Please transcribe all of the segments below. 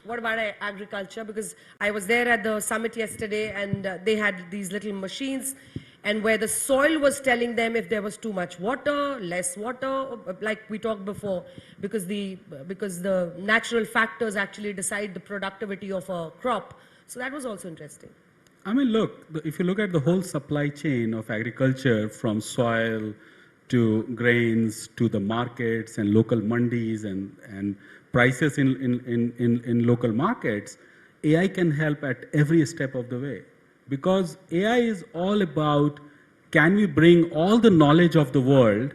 What about agriculture? Because I was there at the summit yesterday, and they had these little machines, and where the soil was telling them if there was too much water, less water, like we talked before, because the natural factors actually decide the productivity of a crop. So that was also interesting. I mean, look, if you look at the whole supply chain of agriculture, from soil to grains to the markets and local mandis and prices in local markets, AI can help at every step of the way. Because AI is all about, can we bring all the knowledge of the world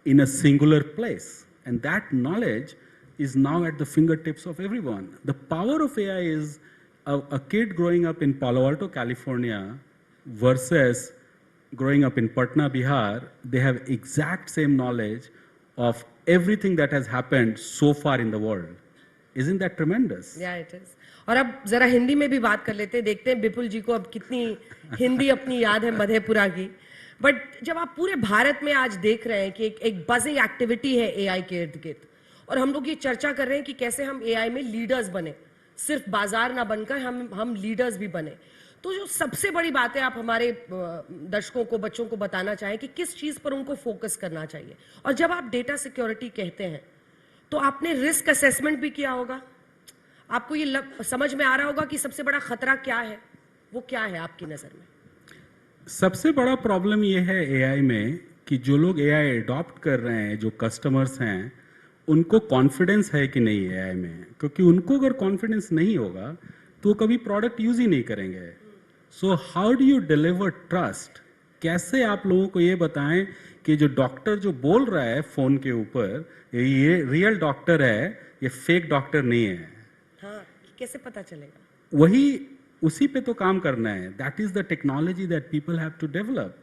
in a singular place? And that knowledge is now at the fingertips of everyone. The power of AI is a kid growing up in Palo Alto, California versus growing up in Patna, Bihar, they have exact same knowledge of everything that has happened so far in the world. Isn't that tremendous? Yeah, it is. और अब जरा हिंदी में भी बात कर लेते हैं, देखते हैं विपुल जी को अब कितनी हिंदी अपनी याद है मधेपुरा की. बट जब आप पूरे भारत में आज देख रहे हैं कि एक बजिंग एक्टिविटी है एआई के इर्द गिर्द, और हम लोग ये चर्चा कर रहे हैं कि कैसे हम एआई में लीडर्स बने, सिर्फ बाजार ना बनकर हम लीडर्स भी बने. तो जो सबसे बड़ी बात है, आप हमारे दर्शकों को, बच्चों को बताना चाहें कि किस चीज़ पर उनको फोकस करना चाहिए. और जब आप डेटा सिक्योरिटी कहते हैं तो आपने रिस्क असेसमेंट भी किया होगा, आपको ये समझ में आ रहा होगा कि सबसे बड़ा खतरा क्या है, वो क्या है आपकी नज़र में? सबसे बड़ा प्रॉब्लम ये है एआई में कि जो लोग एआई अडॉप्ट कर रहे हैं, जो कस्टमर्स हैं, उनको कॉन्फिडेंस है कि नहीं एआई में. क्योंकि उनको अगर कॉन्फिडेंस नहीं होगा तो कभी प्रोडक्ट यूज ही नहीं करेंगे. So how do you deliver trust? कैसे आप लोगों को ये बताएं कि जो डॉक्टर जो बोल रहा है फोन के ऊपर, ये रियल डॉक्टर है, ये फेक डॉक्टर नहीं है. हाँ, कैसे पता चलेगा? वही उसी पे तो काम करना है. That is the technology that people have to develop,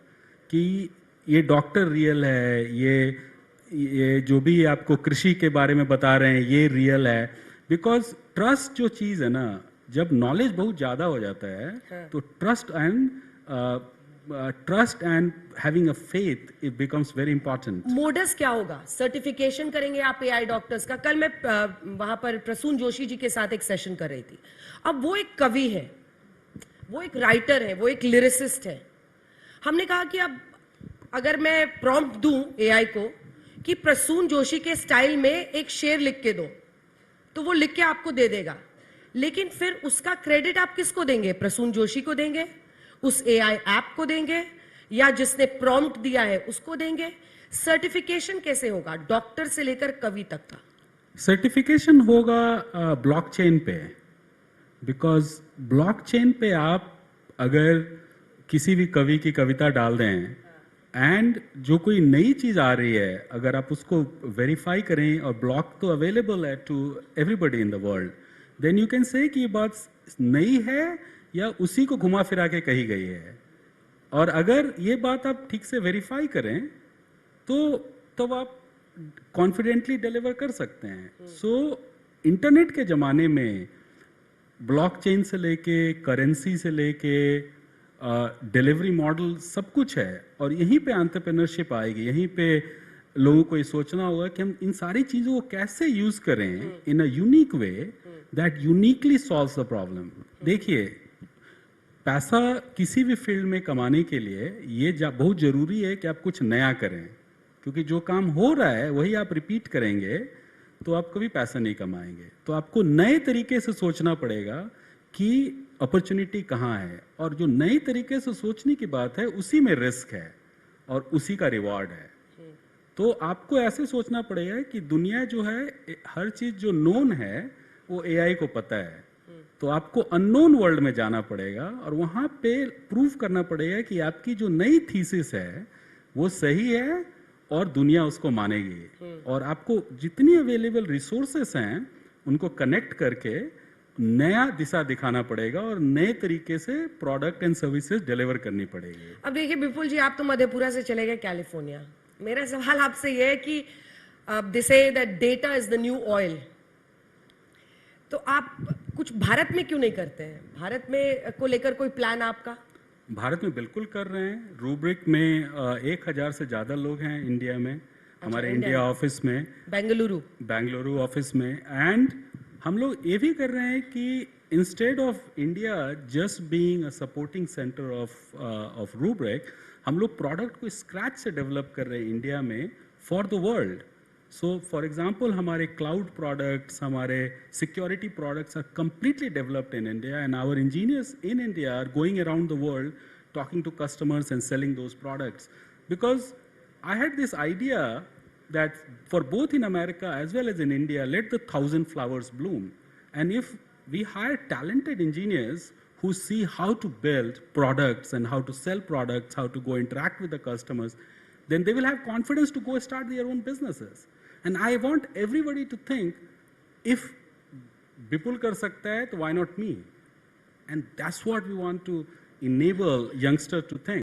कि ये डॉक्टर रियल है, ये जो भी आपको कृषि के बारे में बता रहे हैं ये रियल है. बिकॉज ट्रस्ट जो चीज़ है ना, जब नॉलेज बहुत ज़्यादा हो जाता है, हाँ. तो trust and having a faith it becomes very important. Modus क्या होगा? सर्टिफिकेशन करेंगे आप एआई डॉक्टर्स का? कल मैं वहां पर प्रसून जोशी जी के साथ एक सेशन कर रही थी. अब वो एक कवि है, वो एक राइटर है, वो एक लिरिसिस्ट है. हमने कहा कि अब अगर मैं प्रॉम्प्ट दूं एआई को कि प्रसून जोशी के स्टाइल में एक शेर लिख के दो, तो वो लिख के आपको दे देगा. लेकिन फिर उसका क्रेडिट आप किसको देंगे? प्रसून जोशी को देंगे, उस एआई ऐप को देंगे, या जिसने प्रॉम्प्ट दिया है उसको देंगे? सर्टिफिकेशन कैसे होगा डॉक्टर से लेकर कवि तक का? सर्टिफिकेशन होगा ब्लॉकचेन पे. बिकॉज ब्लॉकचेन पे आप अगर किसी भी कवि की कविता डाल दें एंड जो कोई नई चीज़ आ रही है, अगर आप उसको वेरीफाई करें, और ब्लॉक तो अवेलेबल है to everybody in the world, then you can say कि ये बात नई है या उसी को घुमा फिरा के कही गई है. और अगर ये बात आप ठीक से वेरीफाई करें तो तब आप कॉन्फिडेंटली डिलीवर कर सकते हैं. सो इंटरनेट के ज़माने में ब्लॉकचेन से लेके करेंसी से लेके डिलीवरी मॉडल सब कुछ है, और यहीं पे एंटरप्रेन्योरशिप आएगी. यहीं पे लोगों को ये सोचना होगा कि हम इन सारी चीज़ों को कैसे यूज़ करें in a unique way that uniquely solves the problem. देखिए, पैसा किसी भी फील्ड में कमाने के लिए ये बहुत ज़रूरी है कि आप कुछ नया करें, क्योंकि जो काम हो रहा है वही आप रिपीट करेंगे तो आप कभी पैसा नहीं कमाएंगे. तो आपको नए तरीके से सोचना पड़ेगा कि अपॉर्चुनिटी कहाँ है, और जो नई तरीके से सोचने की बात है उसी में रिस्क है और उसी का रिवॉर्ड है. तो आपको ऐसे सोचना पड़ेगा कि दुनिया जो है, हर चीज़ जो नोन है वो एआई को पता है, तो आपको अननोन वर्ल्ड में जाना पड़ेगा और वहाँ पे प्रूव करना पड़ेगा कि आपकी जो नई थीसिस है वो सही है और दुनिया उसको मानेगी. और आपको जितनी अवेलेबल रिसोर्सेस हैं उनको कनेक्ट करके नया दिशा दिखाना पड़ेगा और नए तरीके से प्रोडक्ट एंड सर्विसेज डिलीवर करनी पड़ेगी. अब देखिए विपुल जी, आप तो मधेपुरा से चले गए कैलिफोर्निया. मेरा सवाल आपसे यह है कि they say that data is the new oil, तो आप कुछ भारत में क्यों नहीं करते हैं? भारत में को लेकर कोई प्लान आपका? भारत में बिल्कुल कर रहे हैं. रूब्रिक में 1000 से ज़्यादा लोग हैं इंडिया में. हमारे इंडिया ऑफिस में, बेंगलुरु ऑफिस में. एंड हम लोग ये भी कर रहे हैं कि instead of India just being a supporting centre of rubric, हम लोग प्रोडक्ट को स्क्रैच से डेवलप कर रहे हैं इंडिया में for the world. So for example हमारे क्लाउड प्रोडक्ट्स, हमारे security products are completely developed in India, and our engineers in India are going around the world talking to customers and selling those products. Because I had this idea that for both in America as well as in India, let the 1,000 flowers bloom. And if we hire talented engineers who see how to build products and how to sell products, how to go interact with the customers, then they will have confidence to go start their own businesses. And I want everybody to think, if Bipul kar sakta hai, to why not me? And that's what we want to enable youngsters to think.